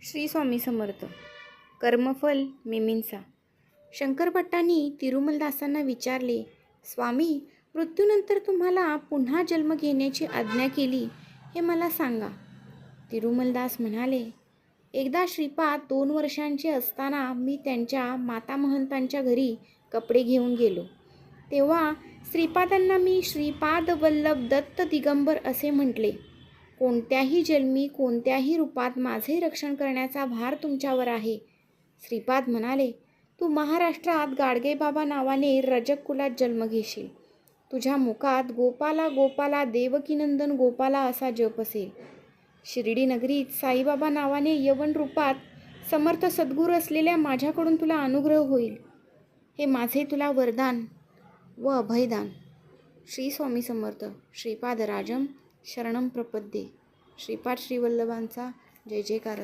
श्री स्वामी समर्थ. कर्मफल मीमांसा. शंकर भट्टांनी तिरुमलदासांना विचारले, स्वामी, मृत्यूनंतर तुम्हाला पुन्हा जन्म घेण्याची आज्ञा केली हे मला सांगा. तिरुमलदास म्हणाले, एकदा श्रीपाद 2 वर्षांचे असताना मी त्यांच्या माता महंतांच्या घरी कपडे घेऊन गेलो. तेव्हा श्रीपादांना मी श्रीपाद वल्लभ दत्त दिगंबर असे म्हटले. कोणत्याही जन्मी कोणत्याही रूपात माझे रक्षण करण्याचा भार तुमच्यावर आहे. श्रीपाद म्हणाले, तू महाराष्ट्रात गाडगेबाबा नावाने रजक कुलात जन्म घेशील. तुझ्या मुखात गोपाला गोपाला देवकीनंदन गोपाला असा जप असेल. शिर्डी नगरीत साईबाबा नावाने यवन रूपात समर्थ सद्गुरू असलेल्या माझ्याकडून तुला अनुग्रह होईल. हे माझे तुला वरदान व अभयदान. श्री स्वामी समर्थ. श्रीपाद राजम शरणम प्रपद्ये. श्रीपाद श्रीवल्लभांचा जय जयकार.